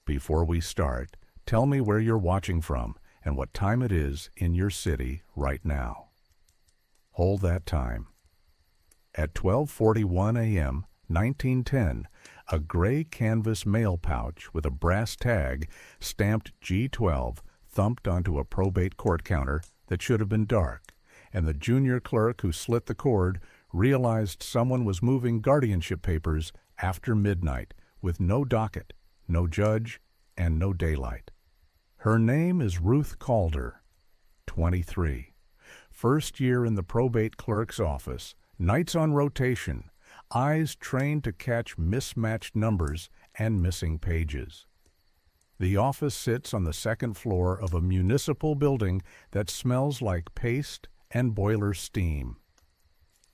Before we start, tell me where you're watching from and what time it is in your city right now. Hold that time. At 12:41 a.m., 1910, a gray canvas mail pouch with a brass tag stamped G12 thumped onto a probate court counter that should have been dark, and the junior clerk who slit the cord realized someone was moving guardianship papers after midnight with no docket, no judge, and no daylight. Her name is Ruth Calder, 23. First year in the probate clerk's office, nights on rotation, eyes trained to catch mismatched numbers and missing pages. The office sits on the second floor of a municipal building that smells like paste and boiler steam.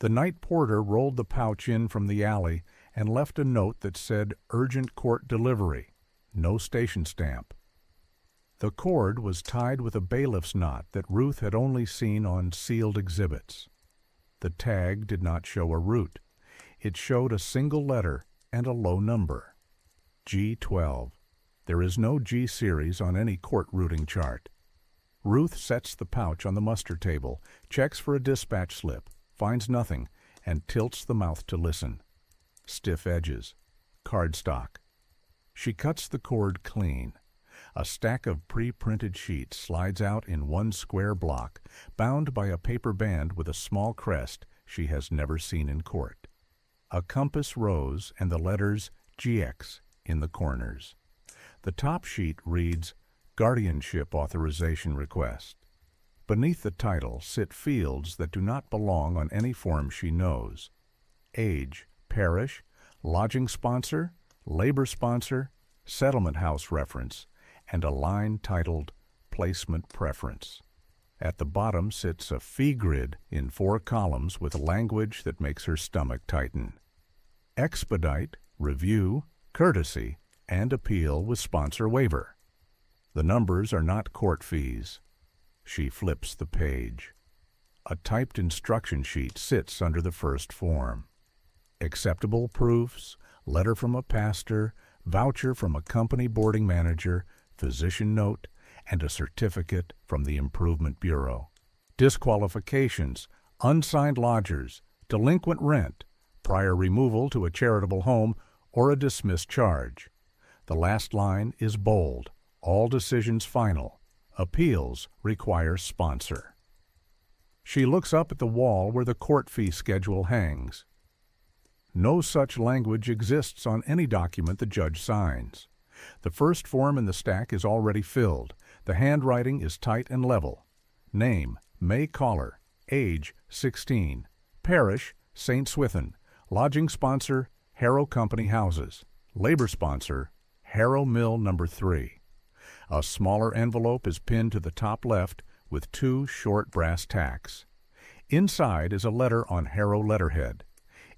The night porter rolled the pouch in from the alley and left a note that said urgent court delivery, no station stamp. The cord was tied with a bailiff's knot that Ruth had only seen on sealed exhibits. The tag did not show a route. It showed a single letter and a low number. G12. There is no G series on any court routing chart. Ruth sets the pouch on the muster table, checks for a dispatch slip, finds nothing, and tilts the mouth to listen. Stiff edges. Cardstock. She cuts the cord clean. A stack of pre-printed sheets slides out in one square block, bound by a paper band with a small crest she has never seen in court. A compass rose and the letters GX in the corners. The top sheet reads, Guardianship Authorization Request. Beneath the title sit fields that do not belong on any form she knows. Age, parish, lodging sponsor, labor sponsor, settlement house reference, and a line titled Placement Preference. At the bottom sits a fee grid in 4 columns with language that makes her stomach tighten. Expedite, review, courtesy, and appeal with sponsor waiver. The numbers are not court fees. She flips the page. A typed instruction sheet sits under the first form. Acceptable proofs, letter from a pastor, voucher from a company boarding manager, physician note, and a certificate from the Improvement Bureau. Disqualifications, unsigned lodgers, delinquent rent, prior removal to a charitable home, or a dismissed charge. The last line is bold. All decisions final. Appeals require sponsor. She looks up at the wall where the court fee schedule hangs. No such language exists on any document the judge signs. The first form in the stack is already filled. The handwriting is tight and level. Name, May Caller. Age, 16. Parish, St. Swithin. Lodging sponsor, Harrow Company Houses. Labor sponsor, Harrow Mill No. 3. A smaller envelope is pinned to the top left with 2 short brass tacks. Inside is a letter on Harrow letterhead.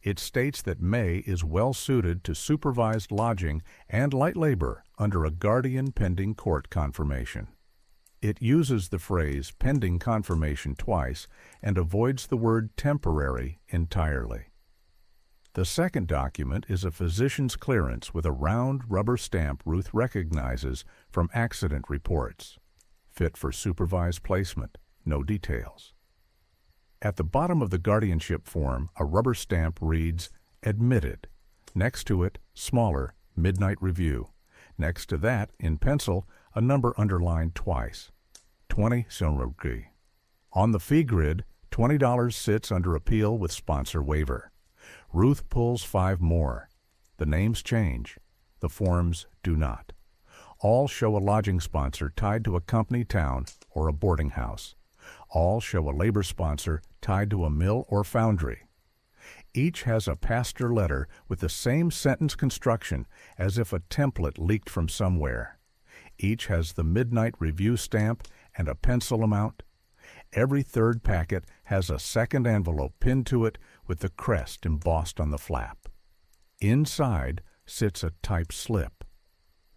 It states that May is well suited to supervised lodging and light labor under a guardian pending court confirmation. It uses the phrase pending confirmation twice and avoids the word temporary entirely. The second document is a physician's clearance with a round rubber stamp Ruth recognizes from accident reports. Fit for supervised placement, no details. At the bottom of the guardianship form, a rubber stamp reads, Admitted. Next to it, smaller, Midnight Review. Next to that, in pencil, a number underlined twice. 20 Sonrogri. On the fee grid, $20 sits under appeal with sponsor waiver. Ruth pulls 5 more. The names change. The forms do not. All show a lodging sponsor tied to a company town or a boarding house. All show a labor sponsor tied to a mill or foundry. Each has a pastor letter with the same sentence construction as if a template leaked from somewhere. Each has the Midnight Review stamp and a pencil amount. Every third packet has a second envelope pinned to it with the crest embossed on the flap. Inside sits a typed slip.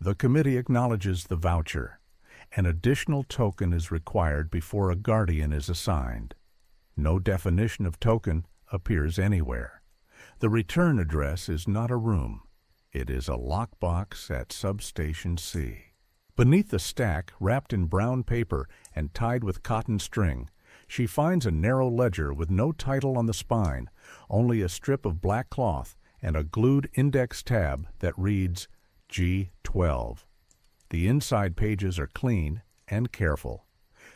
The committee acknowledges the voucher. An additional token is required before a guardian is assigned. No definition of token appears anywhere. The return address is not a room. It is a lockbox at Substation C. Beneath the stack, wrapped in brown paper and tied with cotton string, she finds a narrow ledger with no title on the spine, only a strip of black cloth and a glued index tab that reads G12. The inside pages are clean and careful.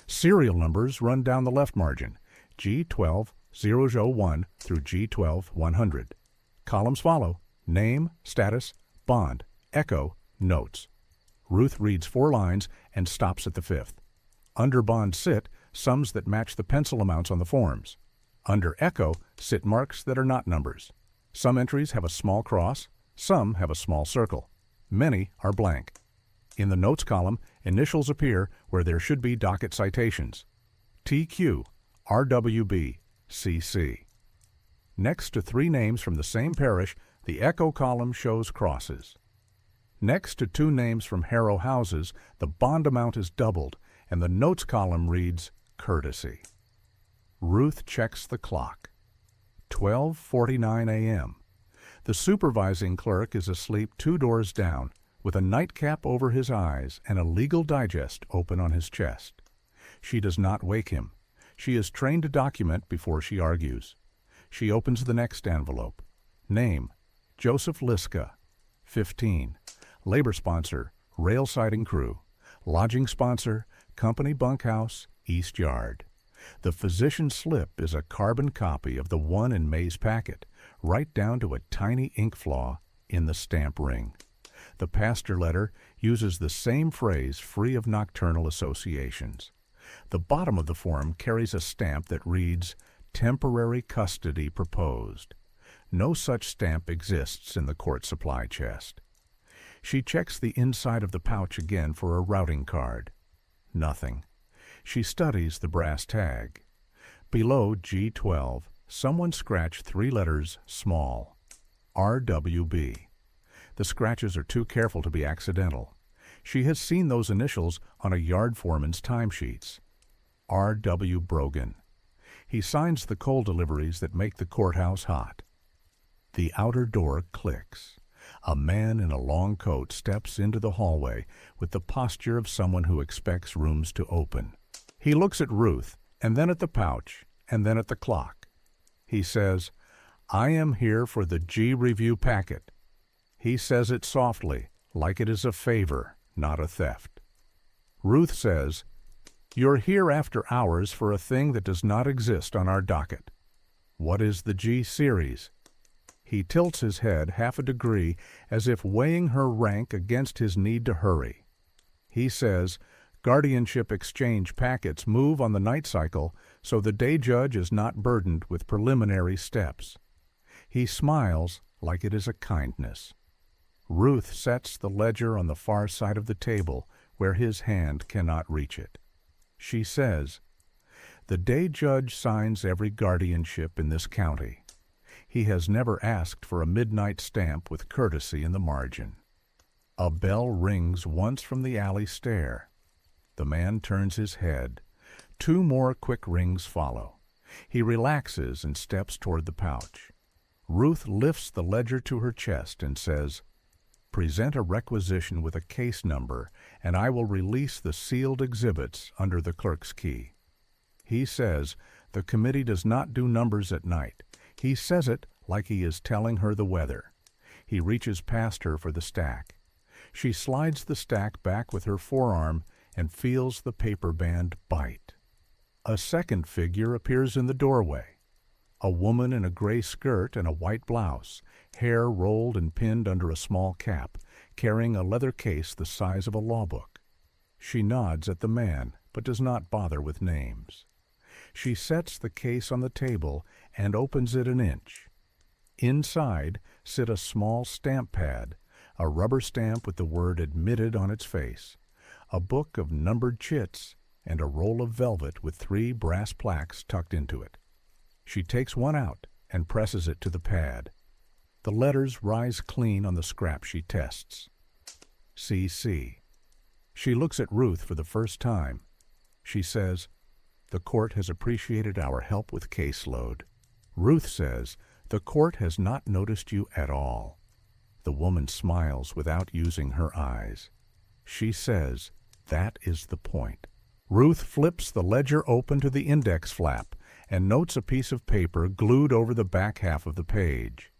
Serial numbers run down the left margin, G12-001 through G12-100. Columns follow: name, status, bond, echo, notes. Ruth reads 4 lines and stops at the 5th. Under bond sit sums that match the pencil amounts on the forms. Under echo sit marks that are not numbers. Some entries have a small cross, some have a small circle. Many are blank. In the notes column, initials appear where there should be docket citations: TQ, RWB, CC. Next to 3 names from the same parish, the echo column shows crosses. Next to 2 names from Harrow houses, the bond amount is doubled, and the notes column reads courtesy. Ruth checks the clock. 12:49 a.m. The supervising clerk is asleep 2 doors down, with a nightcap over his eyes and a legal digest open on his chest. She does not wake him. She is trained to document before she argues. She opens the next envelope. Name: Joseph Liska. 15. Labor sponsor: Rail Siding Crew. Lodging sponsor: Company Bunkhouse, East Yard. The physician's slip is a carbon copy of the one in May's packet, right down to a tiny ink flaw in the stamp ring. The pastor letter uses the same phrase free of nocturnal associations. The bottom of the form carries a stamp that reads, "Temporary custody proposed." No such stamp exists in the court supply chest. She checks the inside of the pouch again for a routing card. Nothing. She studies the brass tag. Below G12, someone scratched 3 letters small: RWB. The scratches are too careful to be accidental. She has seen those initials on a yard foreman's timesheets. R.W. Brogan. He signs the coal deliveries that make the courthouse hot. The outer door clicks. A man in a long coat steps into the hallway with the posture of someone who expects rooms to open. He looks at Ruth, and then at the pouch, and then at the clock. He says, "I am here for the G-Review packet." He says it softly, like it is a favor, not a theft. Ruth says, "You're here after hours for a thing that does not exist on our docket." "What is the G series?" He tilts his head half a degree as if weighing her rank against his need to hurry. He says, "Guardianship Exchange packets move on the night cycle, so the day judge is not burdened with preliminary steps." He smiles like it is a kindness. Ruth sets the ledger on the far side of the table where his hand cannot reach it. She says, "The day judge signs every guardianship in this county. He has never asked for a midnight stamp with courtesy in the margin." A bell rings once from the alley stair. The man turns his head. 2 more quick rings follow. He relaxes and steps toward the pouch. Ruth lifts the ledger to her chest and says, "Present a requisition with a case number, and I will release the sealed exhibits under the clerk's key." He says, "The committee does not do numbers at night." He says it like he is telling her the weather. He reaches past her for the stack. She slides the stack back with her forearm and feels the paper band bite. A second figure appears in the doorway. A woman in a gray skirt and a white blouse, hair rolled and pinned under a small cap, carrying a leather case the size of a law book. She nods at the man, but does not bother with names. She sets the case on the table and opens it an inch. Inside sit a small stamp pad, a rubber stamp with the word "Admitted" on its face, a book of numbered chits, and a roll of velvet with 3 brass plaques tucked into it. She takes one out and presses it to the pad. The letters rise clean on the scrap she tests. CC. She looks at Ruth for the first time. She says, "The court has appreciated our help with caseload." Ruth says, "The court has not noticed you at all." The woman smiles without using her eyes. She says, "That is the point." Ruth flips the ledger open to the index flap and notes a piece of paper glued over the back half of the page.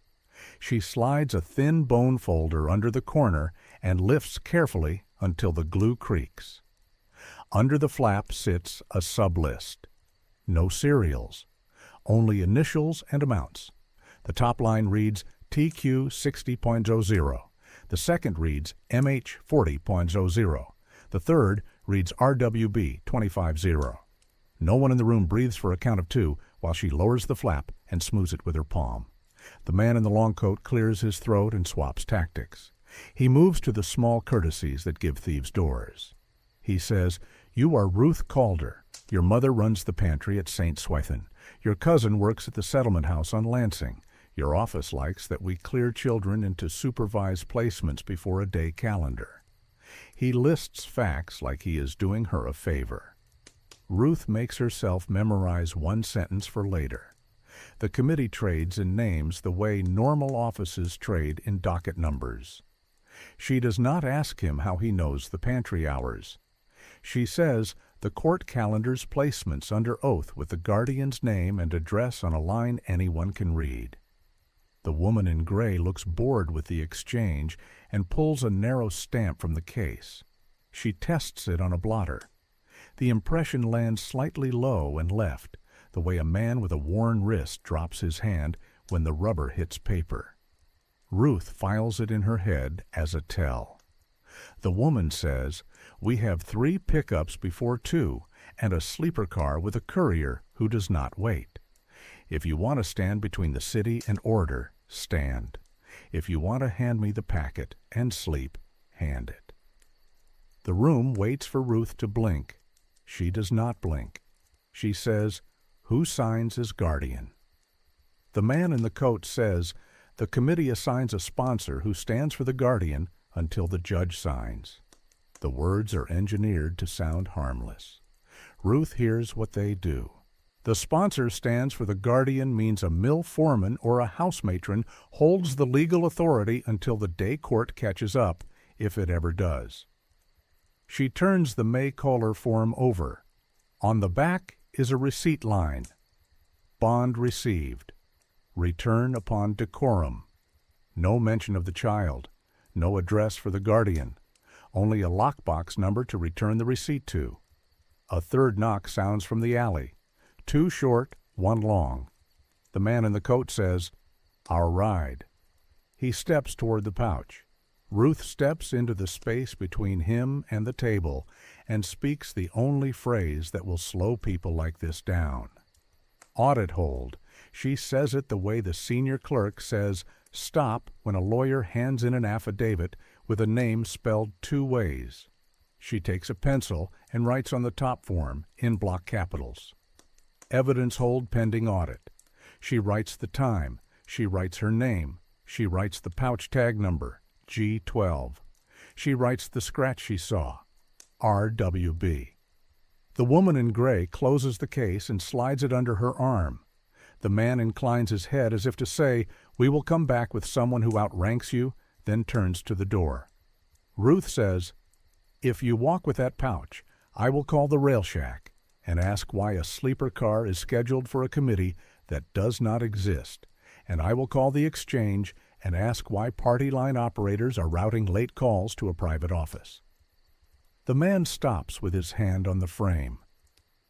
She slides a thin bone folder under the corner and lifts carefully until the glue creaks. Under the flap sits a sublist. No serials, only initials and amounts. The top line reads TQ 60.00. The second reads MH 40.00. The third reads RWB 25.0. No one in the room breathes for a count of 2 while she lowers the flap and smooths it with her palm. The man in the long coat clears his throat and swaps tactics. He moves to the small courtesies that give thieves doors. He says, "You are Ruth Calder. Your mother runs the pantry at St. Swithin. Your cousin works at the settlement house on Lansing. Your office likes that we clear children into supervised placements before a day calendar." He lists facts like he is doing her a favor. Ruth makes herself memorize one sentence for later. The committee trades in names the way normal offices trade in docket numbers. She does not ask him how he knows the pantry hours. She says the court calendars placements under oath with the guardian's name and address on a line anyone can read. The woman in gray looks bored with the exchange and pulls a narrow stamp from the case. She tests it on a blotter. The impression lands slightly low and left, the way a man with a worn wrist drops his hand when the rubber hits paper. Ruth files it in her head as a tell. The woman says, "We have 3 pickups before 2 and a sleeper car with a courier who does not wait. If you want to stand between the city and order, stand. If you want to hand me the packet and sleep, hand it." The room waits for Ruth to blink. She does not blink. She says, "Who signs as guardian?" The man in the coat says, "The committee assigns a sponsor who stands for the guardian until the judge signs." The words are engineered to sound harmless. Ruth hears what they do. The sponsor stands for the guardian means a mill foreman or a house matron holds the legal authority until the day court catches up, if it ever does. She turns the May Kohler form over. On the back is a receipt line. Bond received. Return upon decorum. No mention of the child. No address for the guardian. Only a lockbox number to return the receipt to. A third knock sounds from the alley. 2 short, 1 long. The man in the coat says, "Our ride." He steps toward the pouch. Ruth steps into the space between him and the table and speaks the only phrase that will slow people like this down. Audit hold. She says it the way the senior clerk says stop when a lawyer hands in an affidavit with a name spelled 2 ways. She takes a pencil and writes on the top form in block capitals. Evidence hold pending audit. She writes the time. She writes her name. She writes the pouch tag number, G12. She writes the scratch she saw, RWB. The woman in gray closes the case and slides it under her arm. The man inclines his head as if to say, "We will come back with someone who outranks you," then turns to the door. Ruth says, "If you walk with that pouch, I will call the rail shack and ask why a sleeper car is scheduled for a committee that does not exist, and I will call the exchange and ask why party line operators are routing late calls to a private office." The man stops with his hand on the frame.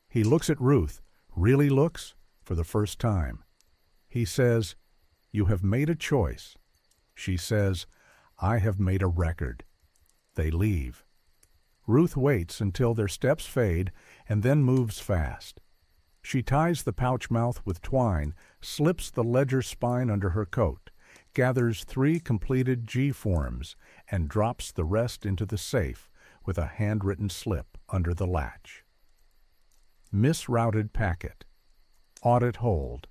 He looks at Ruth, really looks, for the first time. He says, "You have made a choice." She says, "I have made a record." They leave. Ruth waits until their steps fade and then moves fast. She ties the pouch mouth with twine, slips the ledger spine under her coat, gathers 3 completed G forms, and drops the rest into the safe with a handwritten slip under the latch. Misrouted packet. Audit hold.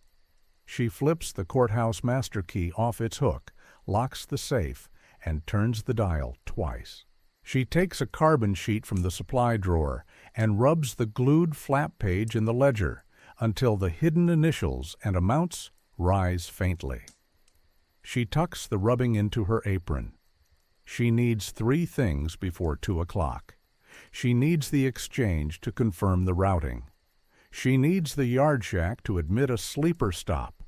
She flips the courthouse master key off its hook, locks the safe, and turns the dial twice. She takes a carbon sheet from the supply drawer and rubs the glued flap page in the ledger until the hidden initials and amounts rise faintly. She tucks the rubbing into her apron. She needs 3 things before 2 o'clock. She needs the exchange to confirm the routing. She needs the yard shack to admit a sleeper stop.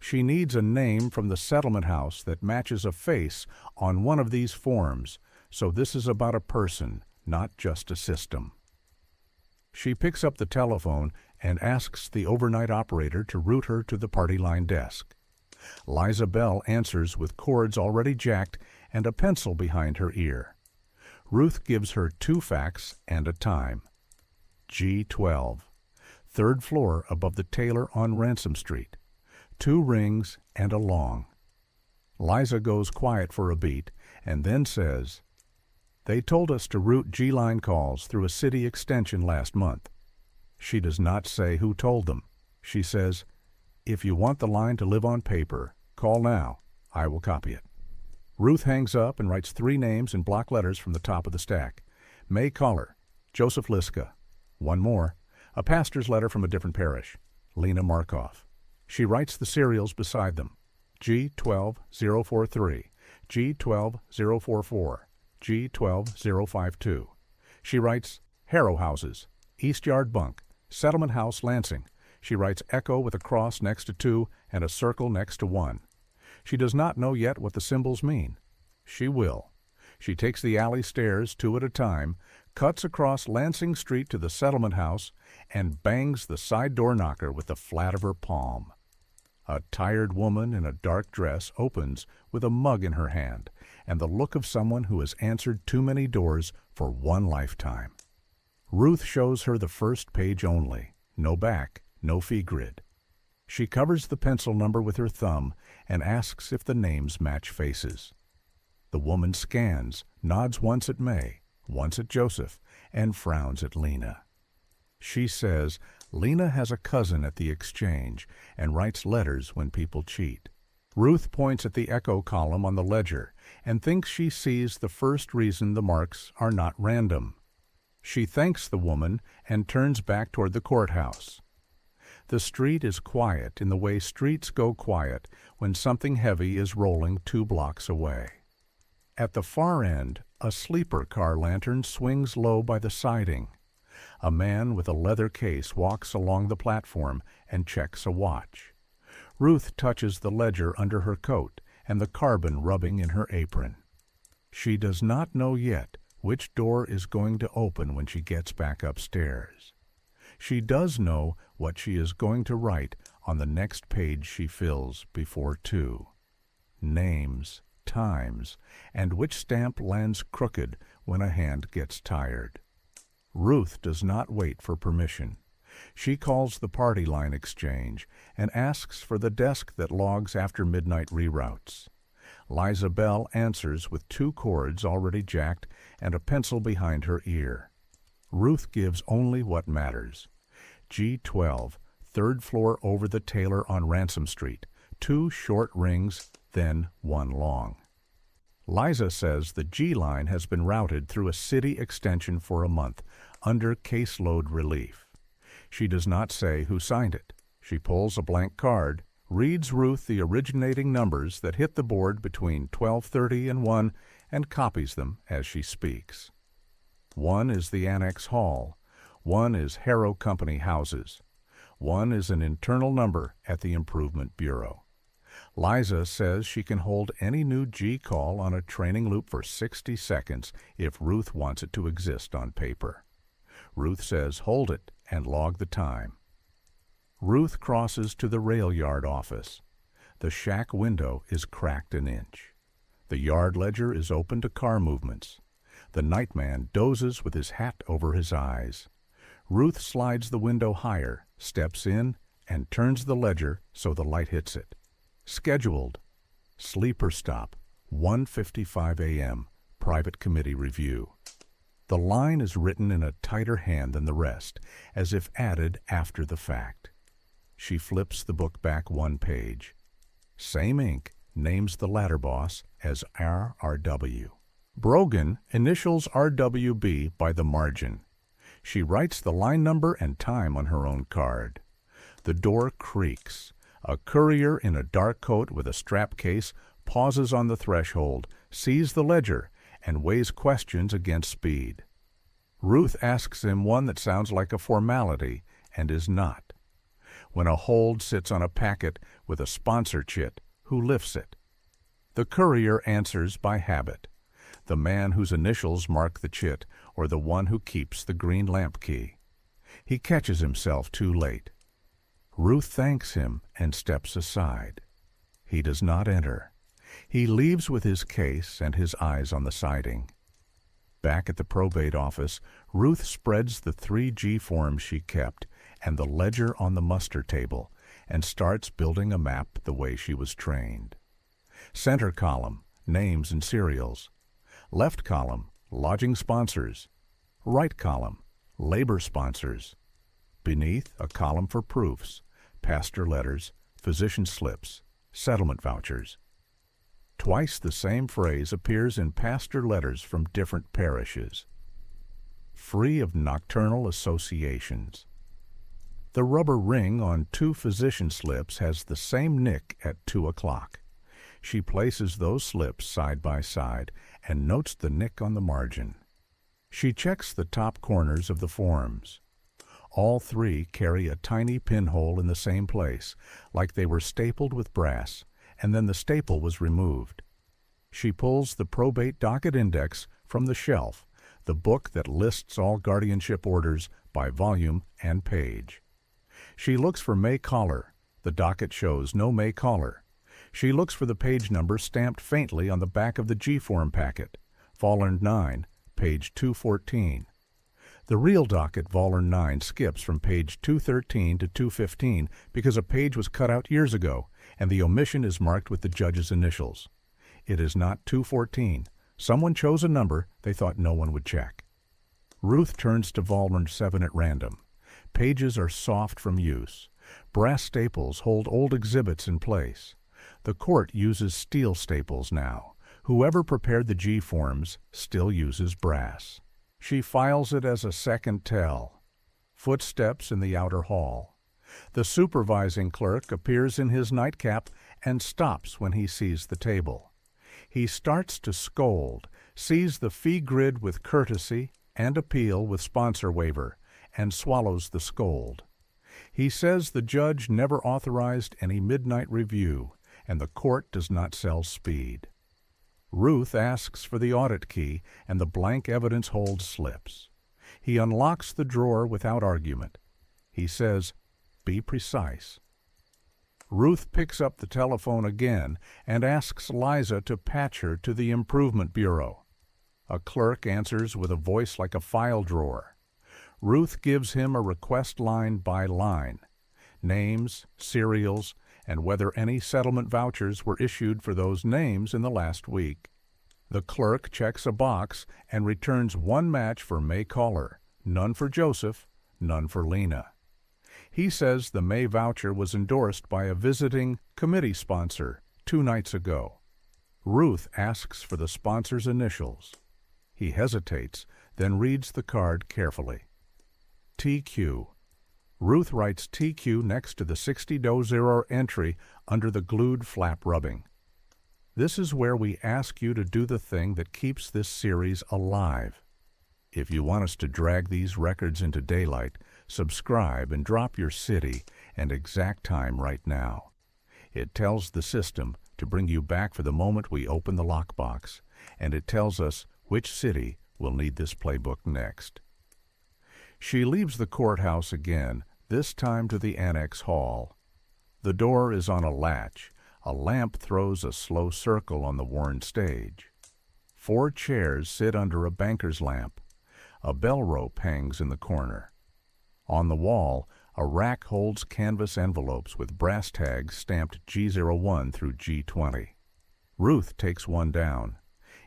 She needs a name from the settlement house that matches a face on one of these forms, so this is about a person, not just a system. She picks up the telephone and asks the overnight operator to route her to the party line desk. Liza Bell answers with cords already jacked and a pencil behind her ear. Ruth gives her 2 facts and a time. G12, 3rd floor above the tailor on Ransom Street. 2 rings and a long. Liza goes quiet for a beat and then says, "They told us to route G-line calls through a city extension last month." She does not say who told them. She says, "If you want the line to live on paper, call now. I will copy it." Ruth hangs up and writes 3 names in block letters from the top of the stack. May Collar, Joseph Liska. 1 more, a pastor's letter from a different parish, Lena Markoff. She writes the serials beside them, G12043, G12044, G12052. She writes Harrow Houses, East Yard Bunk, Settlement House, Lansing. She writes Echo with a cross next to 2 and a circle next to 1. She does not know yet what the symbols mean. She will. She takes the alley stairs 2 at a time, cuts across Lansing Street to the settlement house, and bangs the side door knocker with the flat of her palm. A tired woman in a dark dress opens with a mug in her hand and the look of someone who has answered too many doors for 1 lifetime. Ruth shows her the first page only, no back, no fee grid. She covers the pencil number with her thumb and asks if the names match faces. The woman scans, nods once at May, once at Joseph, and frowns at Lena. She says Lena has a cousin at the exchange and writes letters when people cheat. Ruth points at the echo column on the ledger and thinks she sees the first reason the marks are not random. She thanks the woman and turns back toward the courthouse. The street is quiet in the way streets go quiet when something heavy is rolling 2 blocks away. At the far end, a sleeper car lantern swings low by the siding. A man with a leather case walks along the platform and checks a watch. Ruth touches the ledger under her coat and the carbon rubbing in her apron. She does not know yet which door is going to open when she gets back upstairs. She does know what she is going to write on the next page she fills before 2. Names, times, and which stamp lands crooked when a hand gets tired. Ruth does not wait for permission. She calls the party line exchange and asks for the desk that logs after midnight reroutes. Liza Bell answers with 2 cords already jacked and a pencil behind her ear. Ruth gives only what matters. G12, 3rd floor over the tailor on Ransom Street. 2 short rings, then 1 long. Liza says the G line has been routed through a city extension for a month, under caseload relief. She does not say who signed it. She pulls a blank card, reads Ruth the originating numbers that hit the board between 12:30 and 1, and copies them as she speaks. 1 is the Annex Hall. 1 is Harrow Company Houses. 1 is an internal number at the Improvement Bureau. Liza says she can hold any new G call on a training loop for 60 seconds if Ruth wants it to exist on paper. Ruth says hold it and log the time. Ruth crosses to the rail yard office. The shack window is cracked an inch. The yard ledger is open to car movements. The nightman dozes with his hat over his eyes. Ruth slides the window higher, steps in, and turns the ledger so the light hits it. Scheduled. Sleeper stop, 1:55 a.m., private committee review. The line is written in a tighter hand than the rest, as if added after the fact. She flips the book back 1 page. Same ink names the ladder boss as RRW. Brogan initials RWB by the margin. She writes the line number and time on her own card. The door creaks. A courier in a dark coat with a strap case pauses on the threshold, sees the ledger, and weighs questions against speed. Ruth asks him one that sounds like a formality and is not. When a hold sits on a packet with a sponsor chit, who lifts it? The courier answers by habit, the man whose initials mark the chit or the one who keeps the green lamp key. He catches himself too late. Ruth thanks him and steps aside. He does not enter. He leaves with his case and his eyes on the siding. Back at the probate office, Ruth spreads the 3 G forms she kept and the ledger on the muster table and starts building a map the way she was trained. Center column, names and serials. Left column, lodging sponsors. Right column, labor sponsors. Beneath, a column for proofs, pastor letters, physician slips, settlement vouchers. Twice the same phrase appears in pastor letters from different parishes. Free of nocturnal associations. The rubber ring on 2 physician slips has the same nick at 2 o'clock. She places those slips side by side and notes the nick on the margin. She checks the top corners of the forms. All 3 carry a tiny pinhole in the same place, like they were stapled with brass, and then the staple was removed. She pulls the probate docket index from the shelf, the book that lists all guardianship orders by volume and page. She looks for May Caller. The docket shows no May Caller. She looks for the page number stamped faintly on the back of the G-form packet, Vollern 9, page 214. The real docket, Vollern 9, skips from page 213 to 215 because a page was cut out years ago, and the omission is marked with the judge's initials. It is not 214. Someone chose a number they thought no one would check. Ruth turns to Vollern 7 at random. Pages are soft from use. Brass staples hold old exhibits in place. The court uses steel staples now. Whoever prepared the G-forms still uses brass. She files it as a second tell. Footsteps in the outer hall. The supervising clerk appears in his nightcap and stops when he sees the table. He starts to scold, sees the fee grid with courtesy and appeal with sponsor waiver, and swallows the scold. He says the judge never authorized any midnight review, and the court does not sell speed. Ruth asks for the audit key, and the blank evidence hold slips. He unlocks the drawer without argument. He says, "Be precise." Ruth picks up the telephone again and asks Liza to patch her to the Improvement Bureau. A clerk answers with a voice like a file drawer. Ruth gives him a request line by line, names, serials, and whether any settlement vouchers were issued for those names in the last week. The clerk checks a box and returns 1 match for May Caller, none for Joseph, none for Lena. He says the May voucher was endorsed by a visiting committee sponsor 2 nights ago. Ruth asks for the sponsor's initials. He hesitates, then reads the card carefully. TQ. Ruth writes TQ next to the 60-0 entry under the glued flap rubbing. This is where we ask you to do the thing that keeps this series alive. If you want us to drag these records into daylight, subscribe and drop your city and exact time right now. It tells the system to bring you back for the moment we open the lockbox, and it tells us which city will need this playbook next. She leaves the courthouse again, this time to the annex hall. The door is on a latch. A lamp throws a slow circle on the worn stage. 4 chairs sit under a banker's lamp. A bell rope hangs in the corner. On the wall, a rack holds canvas envelopes with brass tags stamped G01 through G20. Ruth takes one down.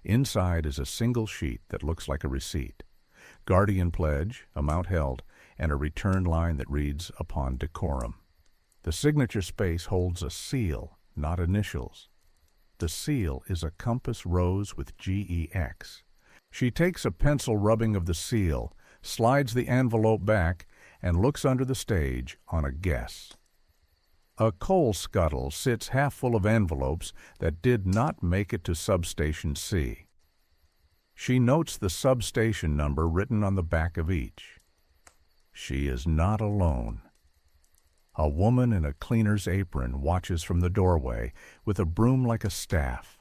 Inside is a single sheet that looks like a receipt. Guardian pledge, amount held, and a return line that reads, "Upon decorum." The signature space holds a seal, not initials. The seal is a compass rose with GEX. She takes a pencil rubbing of the seal, slides the envelope back, and looks under the stage on a guess. A coal scuttle sits half full of envelopes that did not make it to substation C. She notes the substation number written on the back of each. She is not alone. A woman in a cleaner's apron watches from the doorway with a broom like a staff.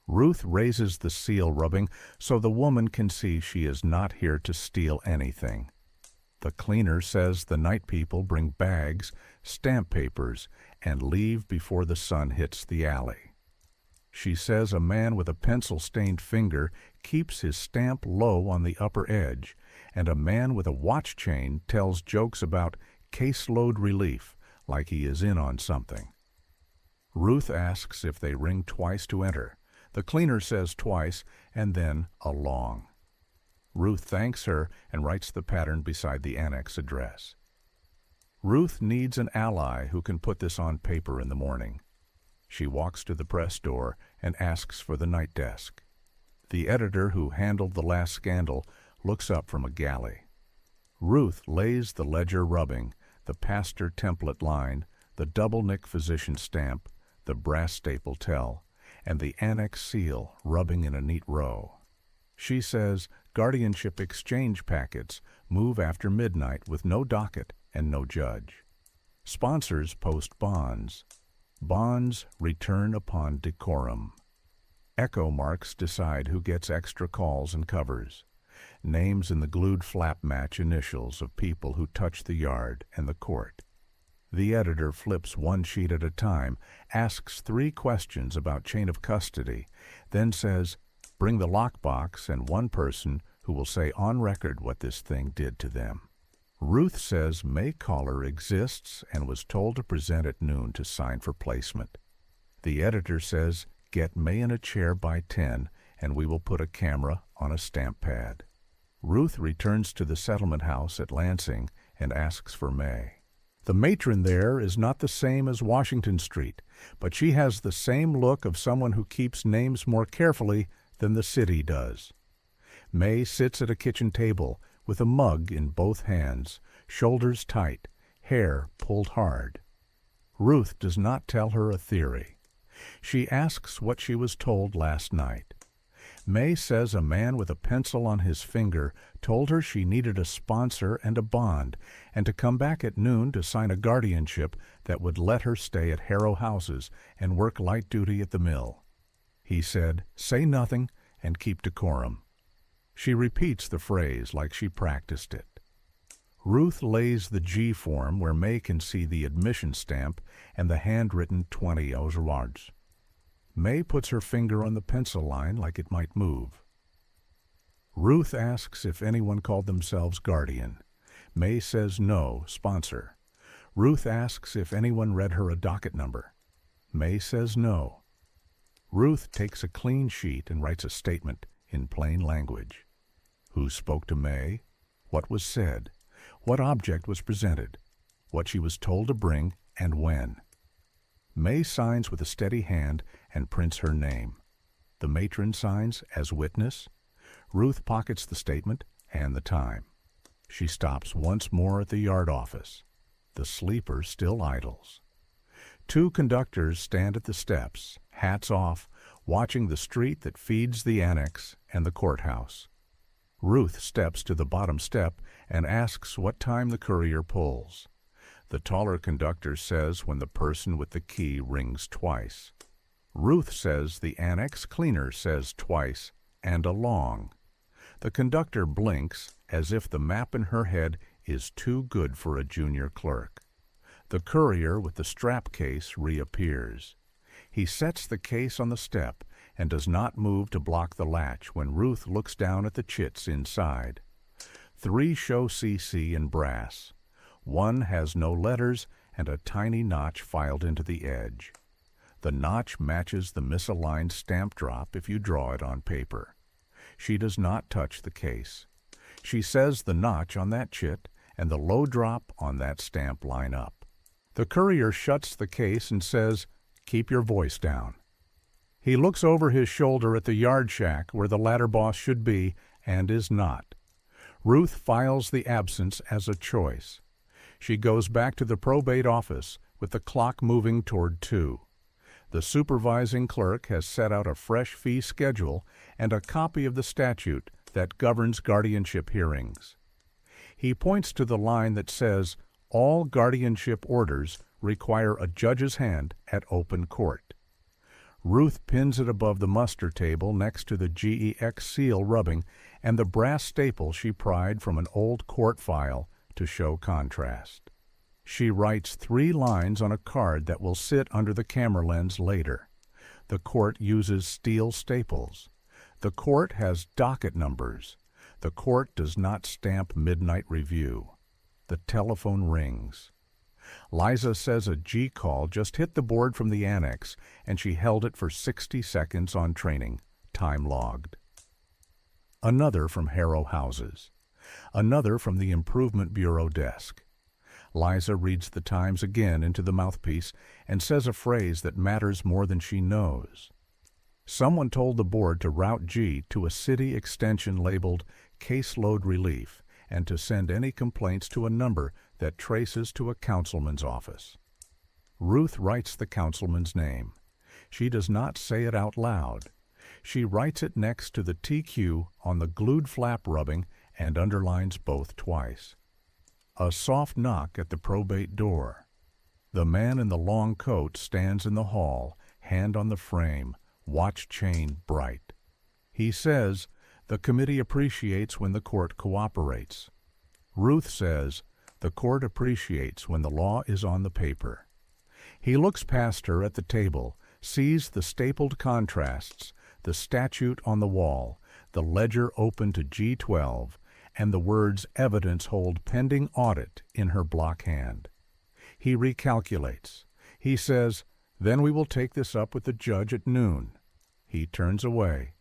Ruth raises the seal rubbing so the woman can see she is not here to steal anything. The cleaner says the night people bring bags, stamp papers, and leave before the sun hits the alley. She says a man with a pencil-stained finger keeps his stamp low on the upper edge, and a man with a watch chain tells jokes about caseload relief, like he is in on something. Ruth asks if they ring twice to enter. The cleaner says twice, and then a long. Ruth thanks her and writes the pattern beside the annex address. Ruth needs an ally who can put this on paper in the morning. She walks to the press door and asks for the night desk. The editor who handled the last scandal looks up from a galley. Ruth lays the ledger rubbing, the pastor template line, the double-nick physician stamp, the brass staple tell, and the annex seal rubbing in a neat row. She says Guardianship Exchange packets move after midnight with no docket and no judge. Sponsors post bonds. Bonds return upon decorum. Echo marks decide who gets extra calls and covers. Names in the glued flap match initials of people who touch the yard and the court. The editor flips one sheet at a time, asks 3 questions about chain of custody, then says, bring the lockbox and one person who will say on record what this thing did to them. Ruth says May Caller exists and was told to present at noon to sign for placement. The editor says, get May in a chair by 10 and we will put a camera on a stamp pad. Ruth returns to the settlement house at Lansing and asks for May. The matron there is not the same as Washington Street, but she has the same look of someone who keeps names more carefully than the city does. May sits at a kitchen table with a mug in both hands, shoulders tight, hair pulled hard. Ruth does not tell her a theory. She asks what she was told last night. May says a man with a pencil on his finger told her she needed a sponsor and a bond, and to come back at noon to sign a guardianship that would let her stay at Harrow Houses and work light duty at the mill. He said, say nothing and keep decorum. She repeats the phrase like she practiced it. Ruth lays the G form where May can see the admission stamp and the handwritten 20 words. May puts her finger on the pencil line like it might move. Ruth asks if anyone called themselves guardian. May says no, sponsor. Ruth asks if anyone read her a docket number. May says no. Ruth takes a clean sheet and writes a statement in plain language. Who spoke to May? What was said? What object was presented? What she was told to bring and when? May signs with a steady hand and prints her name. The matron signs as witness. Ruth pockets the statement and the time. She stops once more at the yard office. The sleeper still idles. 2 conductors stand at the steps, hats off, watching the street that feeds the annex and the courthouse. Ruth steps to the bottom step and asks what time the courier pulls. The taller conductor says when the person with the key rings twice. Ruth says the annex cleaner says twice and a long. The conductor blinks as if the map in her head is too good for a junior clerk. The courier with the strap case reappears. He sets the case on the step and does not move to block the latch when Ruth looks down at the chits inside. 3 show CC in brass. 1 has no letters and a tiny notch filed into the edge. The notch matches the misaligned stamp drop if you draw it on paper. She does not touch the case. She says the notch on that chit and the low drop on that stamp line up. The courier shuts the case and says, keep your voice down. He looks over his shoulder at the yard shack where the ladder boss should be and is not. Ruth files the absence as a choice. She goes back to the probate office, with the clock moving toward 2. The supervising clerk has set out a fresh fee schedule and a copy of the statute that governs guardianship hearings. He points to the line that says, "All guardianship orders require a judge's hand at open court." Ruth pins it above the muster table next to the GEX seal rubbing and the brass staple she pried from an old court file to show contrast. She writes 3 lines on a card that will sit under the camera lens later. The court uses steel staples. The court has docket numbers. The court does not stamp midnight review. The telephone rings. Liza says a G call just hit the board from the annex, and she held it for 60 seconds on training, time logged. Another from Harrow Houses. Another from the Improvement Bureau desk. Liza reads the times again into the mouthpiece and says a phrase that matters more than she knows. Someone told the board to route G to a city extension labeled Caseload Relief and to send any complaints to a number that traces to a councilman's office. Ruth writes the councilman's name. She does not say it out loud. She writes it next to the TQ on the glued flap rubbing and underlines both twice. A soft knock at the probate door. The man in the long coat stands in the hall, hand on the frame, watch chain bright. He says, "The committee appreciates when the court cooperates." Ruth says, "The court appreciates when the law is on the paper." He looks past her at the table, sees the stapled contrasts, the statute on the wall, the ledger open to G12, and the words "evidence hold pending audit" in her block hand. He recalculates. He says, "Then we will take this up with the judge at noon." He turns away.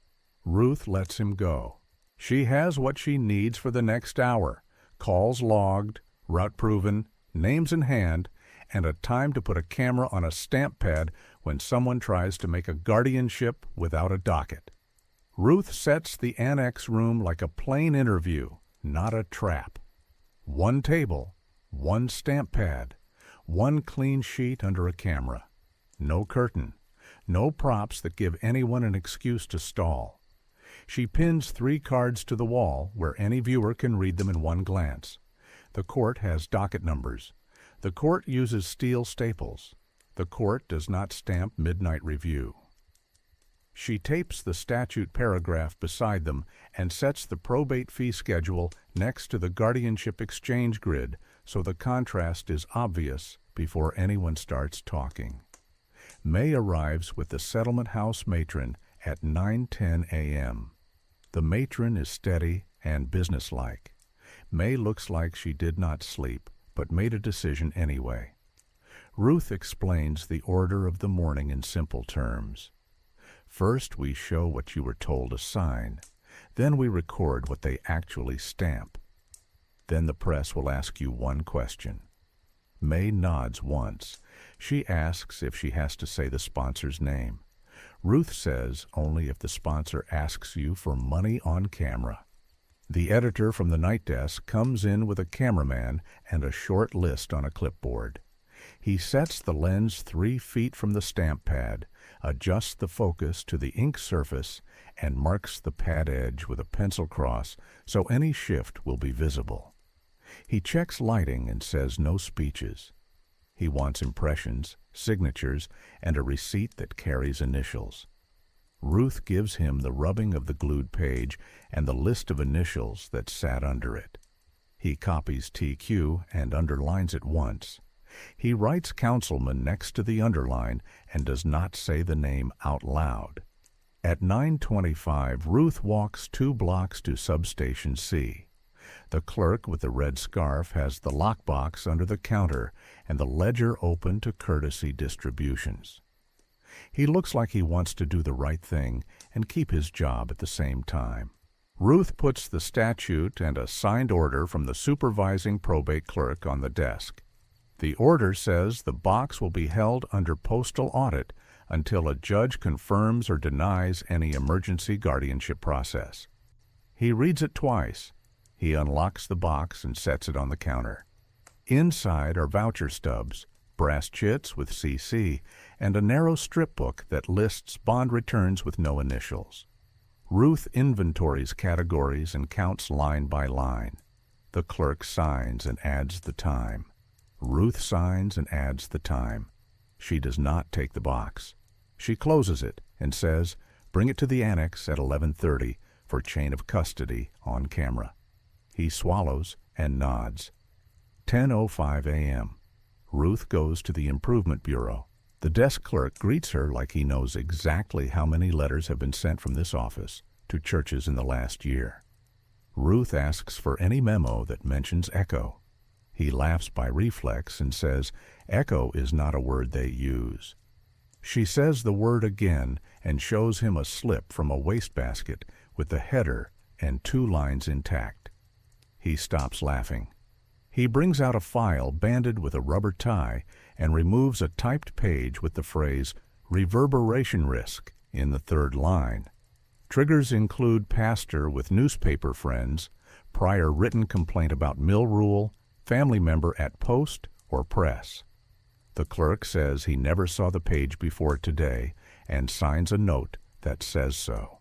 Ruth lets him go. She has what she needs for the next hour: calls logged, route proven, names in hand, and a time to put a camera on a stamp pad when someone tries to make a guardianship without a docket. Ruth sets the annex room like a plain interview, not a trap. 1 table, 1 stamp pad, 1 clean sheet under a camera. No curtain, no props that give anyone an excuse to stall. She pins 3 cards to the wall where any viewer can read them in one glance. The court has docket numbers. The court uses steel staples. The court does not stamp midnight review. She tapes the statute paragraph beside them and sets the probate fee schedule next to the Guardianship Exchange grid so the contrast is obvious before anyone starts talking. May arrives with the settlement house matron at 9:10 a.m. The matron is steady and businesslike. May looks like she did not sleep, but made a decision anyway. Ruth explains the order of the morning in simple terms. First, we show what you were told to sign. Then we record what they actually stamp. Then the press will ask you one question. May nods once. She asks if she has to say the sponsor's name. Ruth says only if the sponsor asks you for money on camera. The editor from the night desk comes in with a cameraman and a short list on a clipboard. He sets the lens 3 feet from the stamp pad, adjusts the focus to the ink surface, and marks the pad edge with a pencil cross so any shift will be visible. He checks lighting and says no speeches. He wants impressions, signatures, and a receipt that carries initials. Ruth gives him the rubbing of the glued page and the list of initials that sat under it. He copies TQ and underlines it once. He writes councilman next to the underline and does not say the name out loud. At 9:25, Ruth walks 2 blocks to substation C. The clerk with the red scarf has the lockbox under the counter and the ledger open to courtesy distributions. He looks like he wants to do the right thing and keep his job at the same time. Ruth puts the statute and a signed order from the supervising probate clerk on the desk. The order says the box will be held under postal audit until a judge confirms or denies any emergency guardianship process. He reads it twice. He unlocks the box and sets it on the counter. Inside are voucher stubs, brass chits with CC, and a narrow strip book that lists bond returns with no initials. Ruth inventories categories and counts line by line. The clerk signs and adds the time. Ruth signs and adds the time. She does not take the box. She closes it and says, "Bring it to the annex at 11:30 for chain of custody on camera." He swallows and nods. 10:05 a.m. Ruth goes to the Improvement Bureau. The desk clerk greets her like he knows exactly how many letters have been sent from this office to churches in the last year. Ruth asks for any memo that mentions echo. He laughs by reflex and says, "Echo is not a word they use." She says the word again and shows him a slip from a wastebasket with the header and 2 lines intact. He stops laughing. He brings out a file banded with a rubber tie and removes a typed page with the phrase "reverberation risk" in the 3rd line. Triggers include pastor with newspaper friends, prior written complaint about mill rule, family member at post or press. The clerk says he never saw the page before today and signs a note that says so.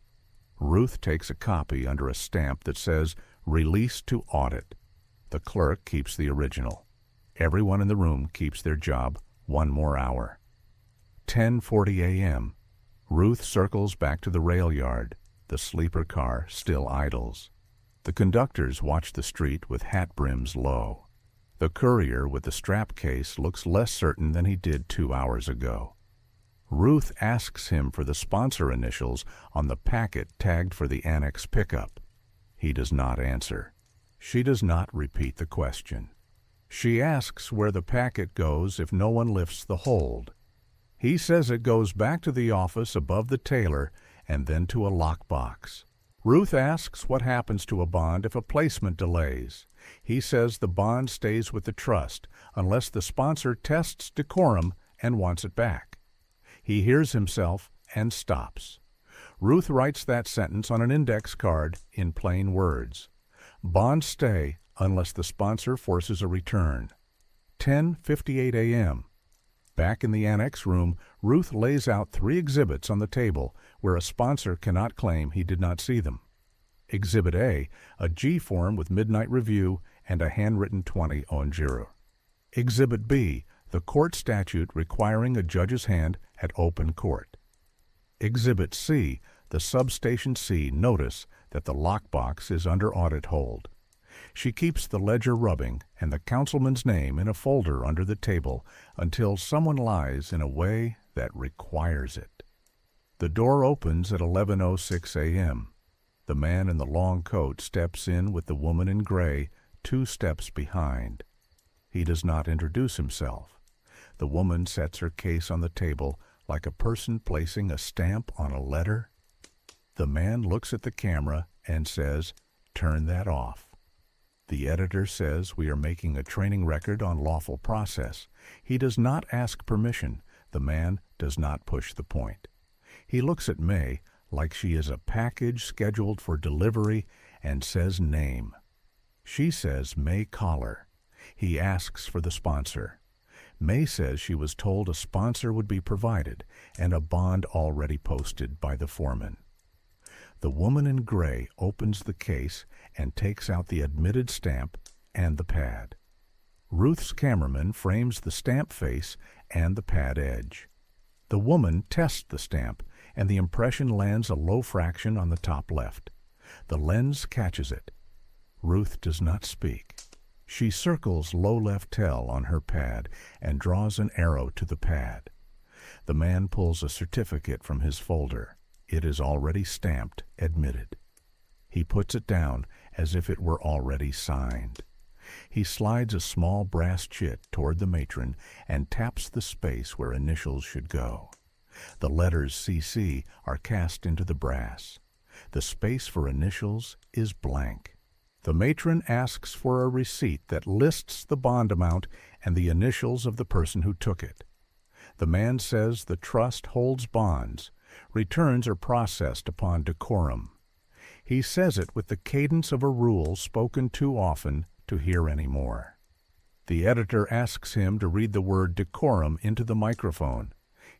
Ruth takes a copy under a stamp that says "Release to Audit." The clerk keeps the original. Everyone in the room keeps their job 1 more hour. 10:40 a.m. Ruth circles back to the rail yard. The sleeper car still idles. The conductors watch the street with hat brims low. The courier with the strap case looks less certain than he did 2 hours ago. Ruth asks him for the sponsor initials on the packet tagged for the annex pickup. He does not answer. She does not repeat the question. She asks where the packet goes if no one lifts the hold. He says it goes back to the office above the tailor and then to a lockbox. Ruth asks what happens to a bond if a placement delays. He says the bond stays with the trust unless the sponsor tests decorum and wants it back. He hears himself and stops. Ruth writes that sentence on an index card in plain words. Bonds stay unless the sponsor forces a return. 10:58 a.m. Back in the annex room, Ruth lays out 3 exhibits on the table where a sponsor cannot claim he did not see them. Exhibit A, a G form with midnight review and a handwritten 20 on juror. Exhibit B, the court statute requiring a judge's hand at open court. Exhibit C, the Substation C notice that the lockbox is under audit hold. She keeps the ledger rubbing and the councilman's name in a folder under the table until someone lies in a way that requires it. The door opens at 11:06 a.m. The man in the long coat steps in with the woman in gray 2 steps behind. He does not introduce himself. The woman sets her case on the table like a person placing a stamp on a letter. The man looks at the camera and says, "Turn that off." The editor says we are making a training record on lawful process. He does not ask permission. The man does not push the point. He looks at May like she is a package scheduled for delivery and says name. She says May Collar. He asks for the sponsor. May says she was told a sponsor would be provided and a bond already posted by the foreman. The woman in gray opens the case and takes out the admitted stamp and the pad. Ruth's cameraman frames the stamp face and the pad edge. The woman tests the stamp, and the impression lands a low fraction on the top left. The lens catches it. Ruth does not speak. She circles low left tell on her pad and draws an arrow to the pad. The man pulls a certificate from his folder. It is already stamped admitted. He puts it down as if it were already signed. He slides a small brass chit toward the matron and taps the space where initials should go. The letters CC are cast into the brass. The space for initials is blank. The matron asks for a receipt that lists the bond amount and the initials of the person who took it. The man says the trust holds bonds. Returns are processed upon decorum. He says it with the cadence of a rule spoken too often to hear any more. The editor asks him to read the word decorum into the microphone.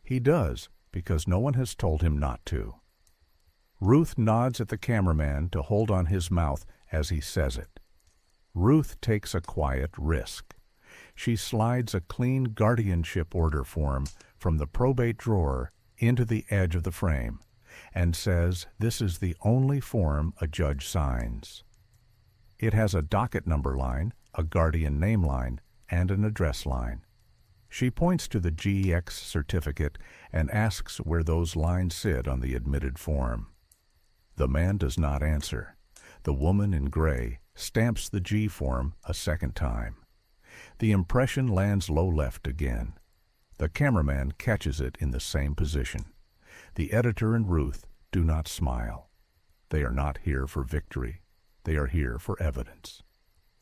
He does, because no one has told him not to. Ruth nods at the cameraman to hold on his mouth as he says it. Ruth takes a quiet risk. She slides a clean guardianship order form from the probate drawer into the edge of the frame and says this is the only form a judge signs. It has a docket number line, a guardian name line, and an address line. She points to the GX certificate and asks where those lines sit on the admitted form. The man does not answer. The woman in gray stamps the G form a second time. The impression lands low left again. The cameraman catches it in the same position. The editor and Ruth do not smile. They are not here for victory. They are here for evidence.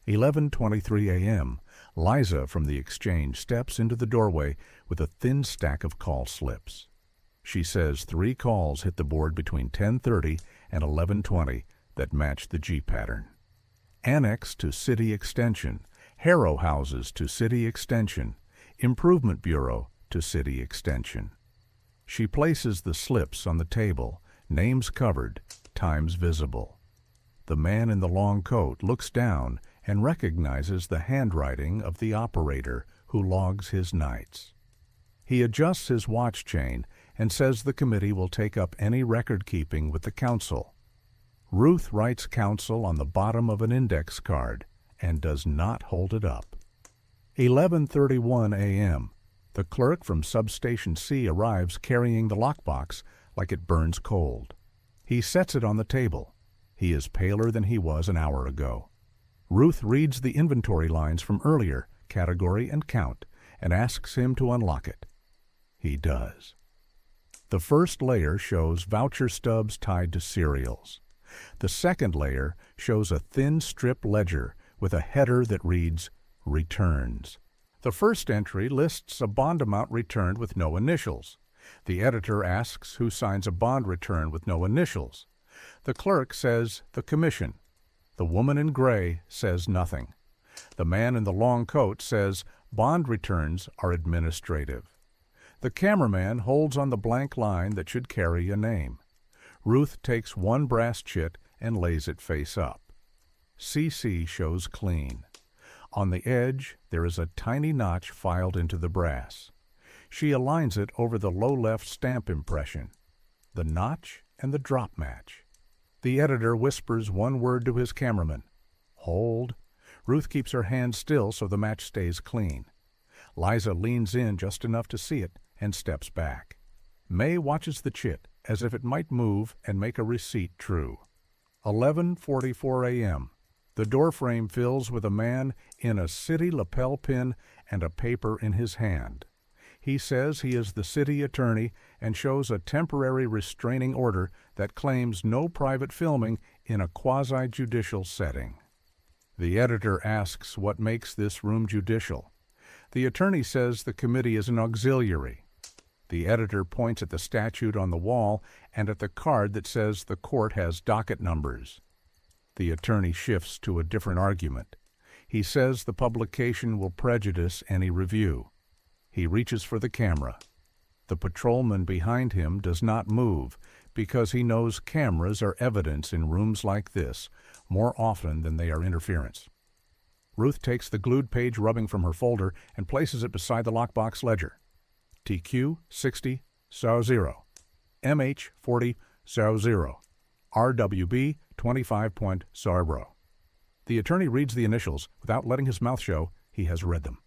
11:23 a.m., Liza from the exchange steps into the doorway with a thin stack of call slips. She says 3 calls hit the board between 10:30 and 11:20 that match the G pattern. Annex to City Extension, Harrow Houses to City Extension, Improvement Bureau to City Extension. She places the slips on the table, names covered, times visible. The man in the long coat looks down and recognizes the handwriting of the operator who logs his nights. He adjusts his watch chain and says the committee will take up any record-keeping with the council. Ruth writes council on the bottom of an index card and does not hold it up. 11:31 a.m. The clerk from Substation C arrives carrying the lockbox like it burns cold. He sets it on the table. He is paler than he was an hour ago. Ruth reads the inventory lines from earlier, category and count, and asks him to unlock it. He does. The first layer shows voucher stubs tied to serials. The second layer shows a thin strip ledger with a header that reads, Returns. The first entry lists a bond amount returned with no initials. The editor asks who signs a bond return with no initials. The clerk says the commission. The woman in gray says nothing. The man in the long coat says bond returns are administrative. The cameraman holds on the blank line that should carry a name. Ruth takes one brass chit and lays it face up. CC shows clean. On the edge, there is a tiny notch filed into the brass. She aligns it over the low left stamp impression. The notch and the drop match. The editor whispers one word to his cameraman. Hold. Ruth keeps her hand still so the match stays clean. Liza leans in just enough to see it and steps back. May watches the chit as if it might move and make a receipt true. 11:44 a.m. The doorframe fills with a man in a city lapel pin and a paper in his hand. He says he is the city attorney and shows a temporary restraining order that claims no private filming in a quasi-judicial setting. The editor asks what makes this room judicial. The attorney says the committee is an auxiliary. The editor points at the statute on the wall and at the card that says the court has docket numbers. The attorney shifts to a different argument. He says the publication will prejudice any review. He reaches for the camera. The patrolman behind him does not move because he knows cameras are evidence in rooms like this more often than they are interference. Ruth takes the glued page rubbing from her folder and places it beside the lockbox ledger. TQ 60 00, MH 40 00, RWB 25.00. The attorney reads the initials without letting his mouth show he has read them.